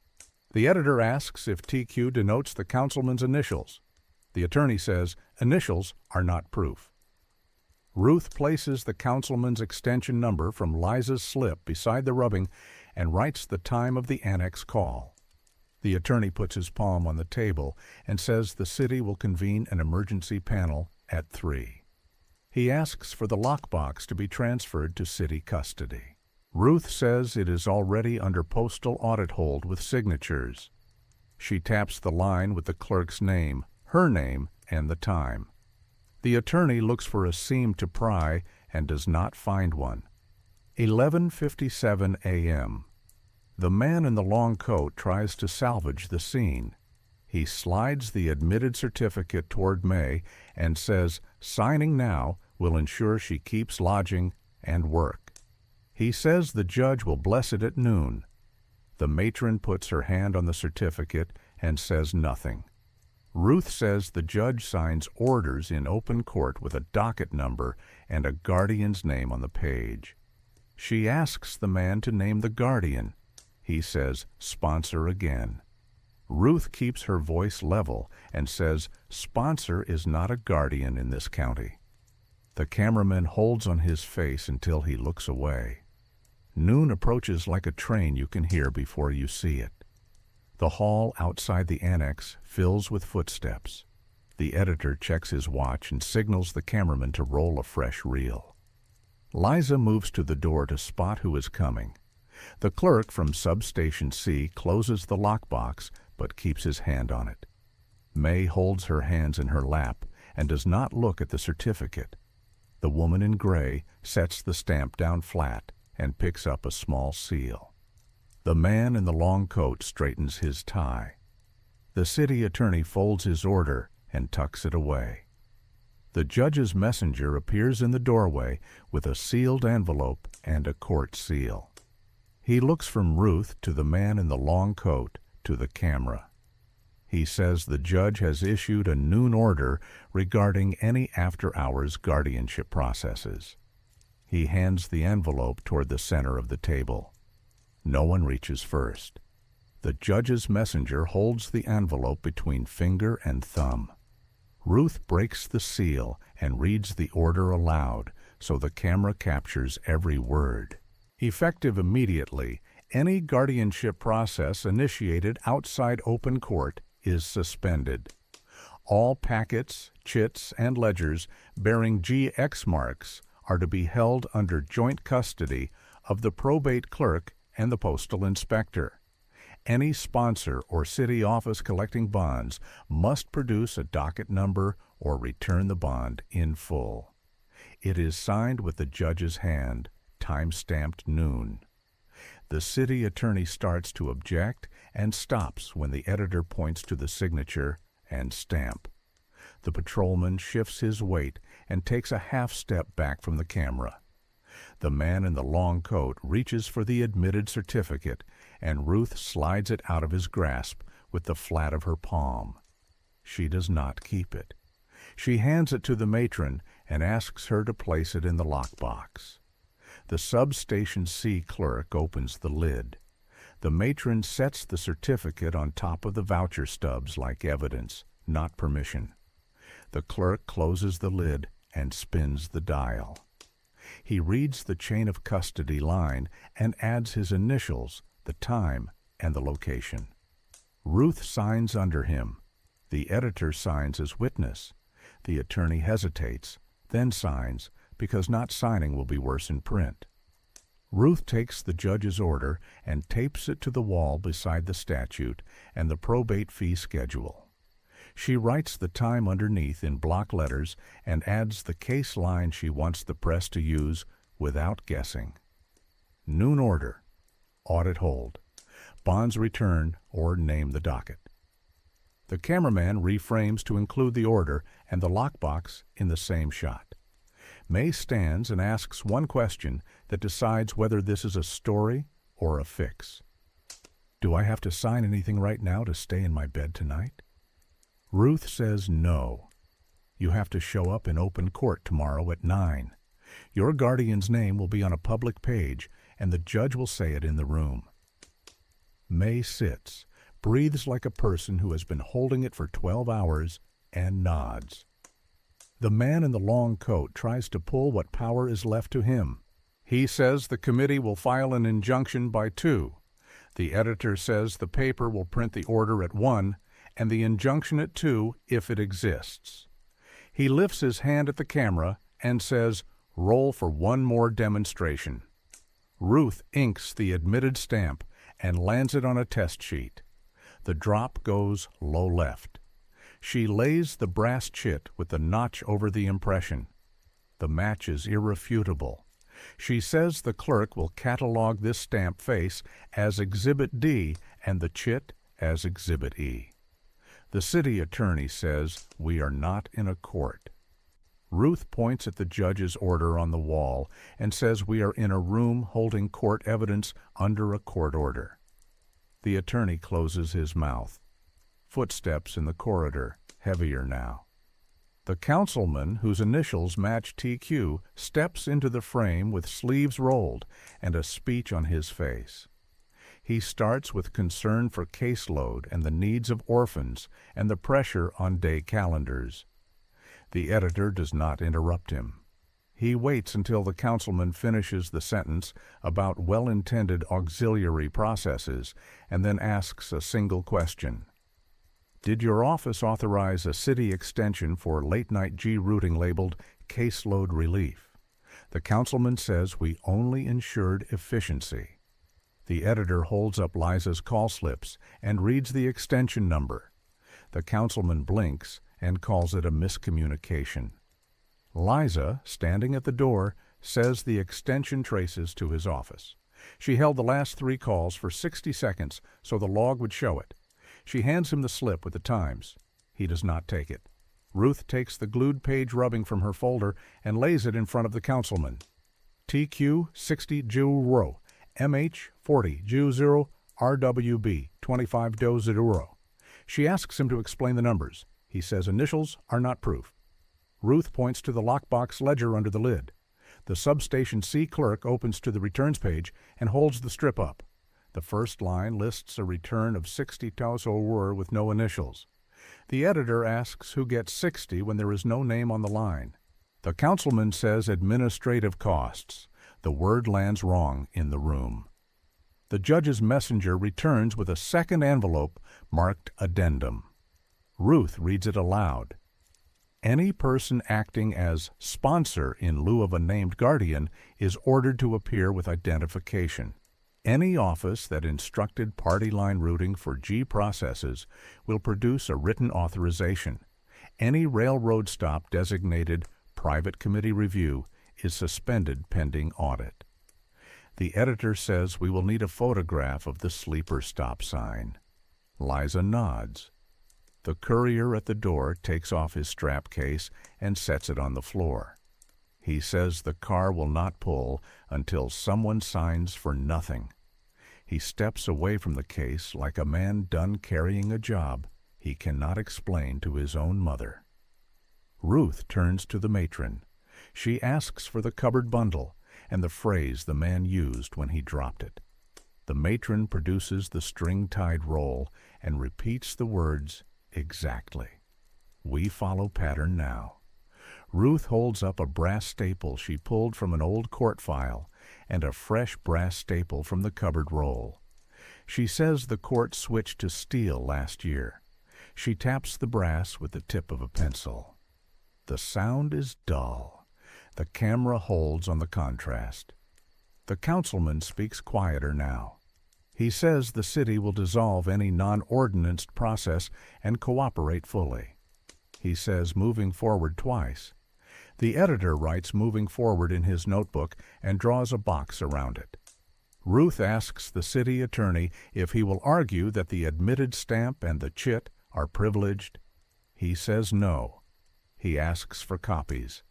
The editor asks if TQ denotes the councilman's initials. The attorney says initials are not proof. Ruth places the councilman's extension number from Liza's slip beside the rubbing and writes the time of the annex call. The attorney puts his palm on the table and says the city will convene an emergency panel at 3. He asks for the lockbox to be transferred to city custody. Ruth says it is already under postal audit hold with signatures. She taps the line with the clerk's name, her name, and the time. The attorney looks for a seam to pry and does not find one. 11:57 a.m. The man in the long coat tries to salvage the scene. He slides the admitted certificate toward May and says signing now will ensure she keeps lodging and work. He says the judge will bless it at noon. The matron puts her hand on the certificate and says nothing. Ruth says the judge signs orders in open court with a docket number and a guardian's name on the page. She asks the man to name the guardian. He says, sponsor again. Ruth keeps her voice level and says, sponsor is not a guardian in this county. The cameraman holds on his face until he looks away. Noon approaches like a train you can hear before you see it. The hall outside the annex fills with footsteps. The editor checks his watch and signals the cameraman to roll a fresh reel. Liza moves to the door to spot who is coming. The clerk from Substation C closes the lockbox but keeps his hand on it. May holds her hands in her lap and does not look at the certificate. The woman in gray sets the stamp down flat and picks up a small seal. The man in the long coat straightens his tie. The city attorney folds his order and tucks it away. The judge's messenger appears in the doorway with a sealed envelope and a court seal. He looks from Ruth to the man in the long coat to the camera. He says the judge has issued a noon order regarding any after-hours guardianship processes. He hands the envelope toward the center of the table. No one reaches first. The judge's messenger holds the envelope between finger and thumb. Ruth breaks the seal and reads the order aloud so the camera captures every word. Effective immediately, any guardianship process initiated outside open court is suspended. All packets, chits, and ledgers bearing GX marks are to be held under joint custody of the probate clerk and the postal inspector. Any sponsor or city office collecting bonds must produce a docket number or return the bond in full. It is signed with the judge's hand, time-stamped noon. The city attorney starts to object and stops when the editor points to the signature and stamp. The patrolman shifts his weight and takes a half step back from the camera. The man in the long coat reaches for the admitted certificate, and Ruth slides it out of his grasp with the flat of her palm. She does not keep it. She hands it to the matron and asks her to place it in the lockbox. The Substation C clerk opens the lid. The matron sets the certificate on top of the voucher stubs like evidence, not permission. The clerk closes the lid and spins the dial. He reads the chain of custody line and adds his initials, the time, and the location. Ruth signs under him. The editor signs as witness. The attorney hesitates, then signs, because not signing will be worse in print. Ruth takes the judge's order and tapes it to the wall beside the statute and the probate fee schedule. She writes the time underneath in block letters and adds the case line she wants the press to use without guessing. Noon order. Audit hold. Bonds return or name the docket. The cameraman reframes to include the order and the lockbox in the same shot. May stands and asks one question that decides whether this is a story or a fix. Do I have to sign anything right now to stay in my bed tonight? Ruth says no. You have to show up in open court tomorrow at 9. Your guardian's name will be on a public page, and the judge will say it in the room. May sits, breathes like a person who has been holding it for 12 hours, and nods. The man in the long coat tries to pull what power is left to him. He says the committee will file an injunction by 2. The editor says the paper will print the order at 1, and the injunction at 2 if it exists. He lifts his hand at the camera and says, "Roll for one more demonstration." Ruth inks the admitted stamp and lands it on a test sheet. The drop goes low left. She lays the brass chit with the notch over the impression. The match is irrefutable. She says the clerk will catalog this stamp face as Exhibit D and the chit as Exhibit E. The city attorney says we are not in a court. Ruth points at the judge's order on the wall and says we are in a room holding court evidence under a court order. The attorney closes his mouth. Footsteps in the corridor, heavier now. The councilman, whose initials match TQ, steps into the frame with sleeves rolled and a speech on his face. He starts with concern for caseload and the needs of orphans and the pressure on day calendars. The editor does not interrupt him. He waits until the councilman finishes the sentence about well-intended auxiliary processes and then asks a single question. Did your office authorize a city extension for late-night G routing labeled caseload relief? The councilman says we only ensured efficiency. The editor holds up Liza's call slips and reads the extension number. The councilman blinks and calls it a miscommunication. Liza, standing at the door, says the extension traces to his office. She held the last 3 calls for 60 seconds so the log would show it. She hands him the slip with the times. He does not take it. Ruth takes the glued page rubbing from her folder and lays it in front of the councilman. TQ 60 Ju MH 40 Ju RWB 25 Do 0. She asks him to explain the numbers. He says initials are not proof. Ruth points to the lockbox ledger under the lid. The substation C clerk opens to the returns page and holds the strip up. The first line lists a return of 60 Tauso with no initials. The editor asks who gets 60 when there is no name on the line. The councilman says administrative costs. The word lands wrong in the room. The judge's messenger returns with a second envelope marked addendum. Ruth reads it aloud. Any person acting as sponsor in lieu of a named guardian is ordered to appear with identification. Any office that instructed party line routing for G processes will produce a written authorization. Any railroad stop designated private committee review is suspended pending audit. The editor says we will need a photograph of the sleeper stop sign. Liza nods. The courier at the door takes off his strap case and sets it on the floor. He says the car will not pull until someone signs for nothing. He steps away from the case like a man done carrying a job he cannot explain to his own mother. Ruth turns to the matron. She asks for the cupboard bundle and the phrase the man used when he dropped it. The matron produces the string-tied roll and repeats the words exactly. We follow pattern now. Ruth holds up a brass staple she pulled from an old court file and a fresh brass staple from the cupboard roll. She says the court switched to steel last year. She taps the brass with the tip of a pencil. The sound is dull. The camera holds on the contrast. The councilman speaks quieter now. He says the city will dissolve any non-ordinanced process and cooperate fully. He says moving forward twice. The editor writes moving forward in his notebook and draws a box around it. Ruth asks the city attorney if he will argue that the admitted stamp and the chit are privileged. He says no. He asks for copies.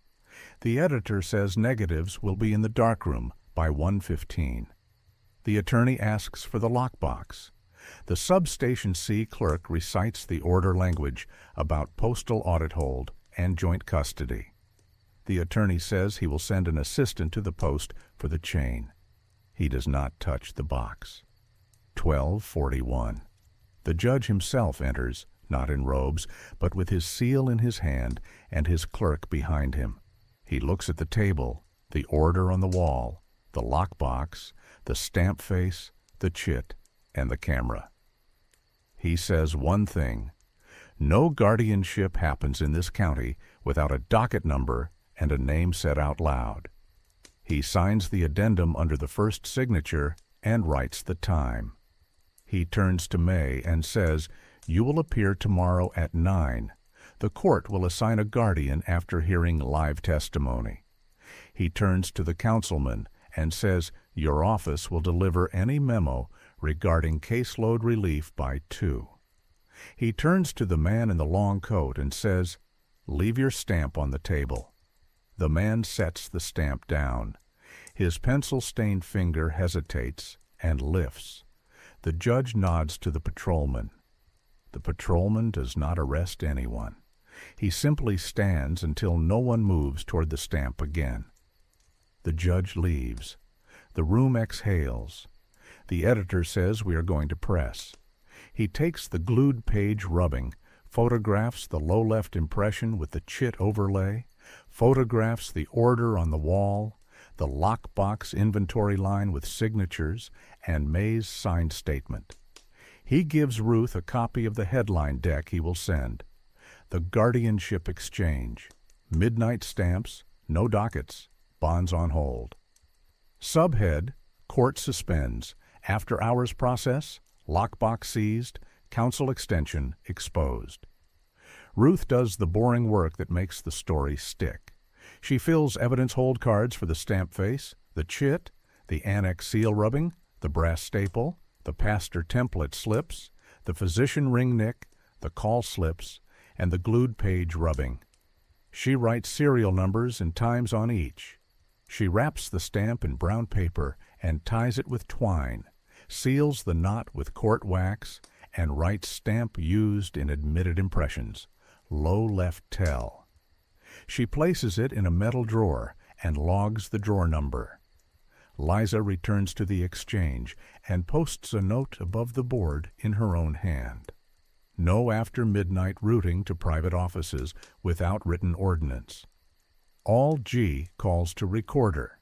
The editor says negatives will be in the darkroom by 1:15. The attorney asks for the lockbox. The substation C clerk recites the order language about postal audit hold and joint custody. The attorney says he will send an assistant to the post for the chain. He does not touch the box. 12:41. The judge himself enters, not in robes, but with his seal in his hand and his clerk behind him. He looks at the table, the order on the wall, the lockbox, the stamp face, the chit, and the camera. He says one thing: no guardianship happens in this county without a docket number and a name said out loud. He signs the addendum under the first signature and writes the time. He turns to May and says, "You will appear tomorrow at 9. The court will assign a guardian after hearing live testimony." He turns to the councilman and says, "Your office will deliver any memo regarding caseload relief by 2. He turns to the man in the long coat and says, "Leave your stamp on the table." The man sets the stamp down. His pencil-stained finger hesitates and lifts. The judge nods to the patrolman. The patrolman does not arrest anyone. He simply stands until no one moves toward the stamp again. The judge leaves. The room exhales. The editor says we are going to press. He takes the glued page rubbing, photographs the low left impression with the chit overlay, photographs the order on the wall, the lockbox inventory line with signatures, and May's signed statement. He gives Ruth a copy of the headline deck he will send. The Guardianship Exchange. Midnight stamps, no dockets, bonds on hold. Subhead, court suspends, after-hours process, lockbox seized, counsel extension exposed. Ruth does the boring work that makes the story stick. She fills evidence hold cards for the stamp face, the chit, the annex seal rubbing, the brass staple, the pastor template slips, the physician ring nick, the call slips, and the glued page rubbing. She writes serial numbers and times on each. She wraps the stamp in brown paper and ties it with twine, seals the knot with court wax, and writes stamp used in admitted impressions, low left tell. She places it in a metal drawer and logs the drawer number. Liza returns to the exchange and posts a note above the board in her own hand. No after-midnight routing to private offices without written ordinance. All G calls to recorder.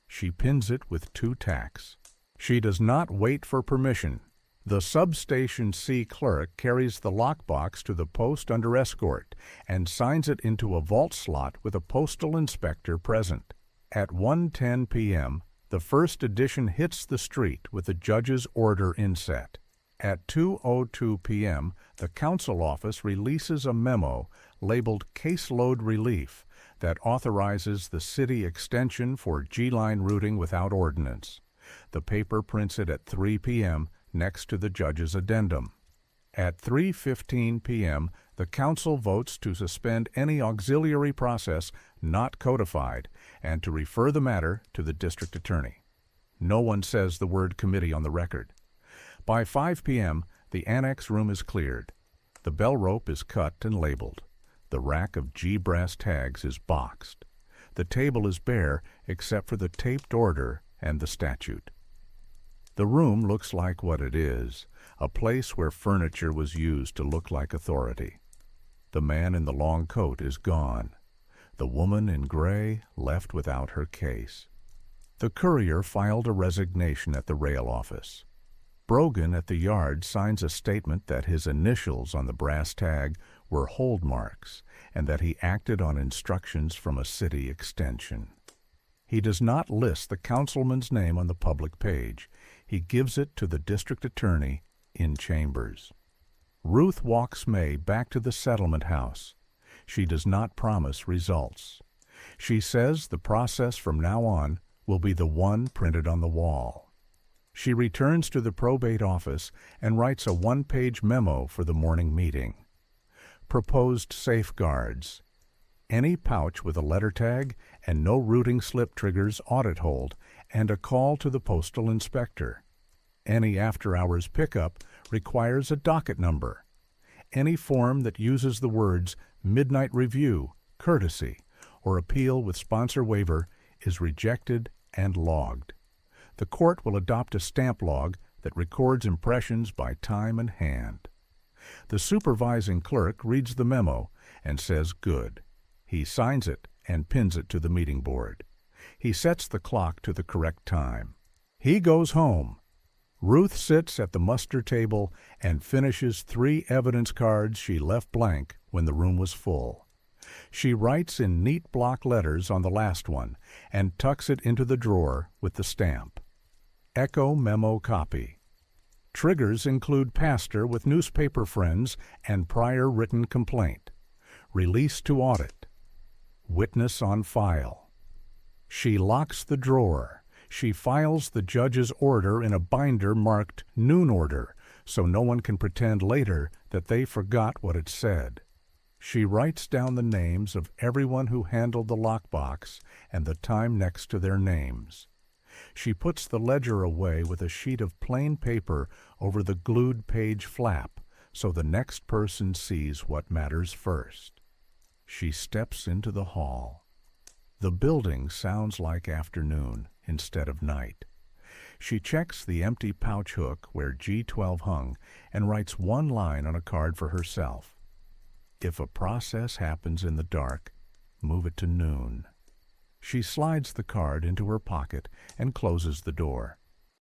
She pins it with 2 tacks. She does not wait for permission. The substation C clerk carries the lockbox to the post under escort and signs it into a vault slot with a postal inspector present. At 1:10 p.m., the first edition hits the street with the judge's order inset. At 2:02 p.m., the counsel office releases a memo labeled Caseload Relief that authorizes the city extension for G-line routing without ordinance. The paper prints it at 3 p.m. next to the judge's addendum. At 3:15 p.m., the council votes to suspend any auxiliary process not codified and to refer the matter to the district attorney. No one says the word committee on the record. By 5 p.m., the annex room is cleared. The bell rope is cut and labeled. The rack of G brass tags is boxed. The table is bare except for the taped order and the statute. The room looks like what it is, a place where furniture was used to look like authority. The man in the long coat is gone. The woman in gray left without her case. The courier filed a resignation at the rail office. Brogan at the yard signs a statement that his initials on the brass tag were hold marks and that he acted on instructions from a city extension. He does not list the councilman's name on the public page. He gives it to the district attorney in chambers. Ruth walks May back to the settlement house. She does not promise results. She says the process from now on will be the one printed on the wall. She returns to the probate office and writes a one-page memo for the morning meeting. Proposed safeguards. Any pouch with a letter tag and no routing slip triggers audit hold and a call to the postal inspector. Any after-hours pickup requires a docket number. Any form that uses the words midnight review, courtesy, or appeal with sponsor waiver is rejected and logged. The court will adopt a stamp log that records impressions by time and hand. The supervising clerk reads the memo and says good. He signs it and pins it to the meeting board. He sets the clock to the correct time. He goes home. Ruth sits at the muster table and finishes 3 evidence cards she left blank when the room was full. She writes in neat block letters on the last one and tucks it into the drawer with the stamp. Echo memo copy. Triggers include pastor with newspaper friends and prior written complaint. Release to audit. Witness on file. She locks the drawer. She files the judge's order in a binder marked Noon Order, so no one can pretend later that they forgot what it said. She writes down the names of everyone who handled the lockbox and the time next to their names. She puts the ledger away with a sheet of plain paper over the glued page flap, so the next person sees what matters first. She steps into the hall. The building sounds like afternoon instead of night. She checks the empty pouch hook where G12 hung and writes one line on a card for herself. If a process happens in the dark, move it to noon. She slides the card into her pocket and closes the door.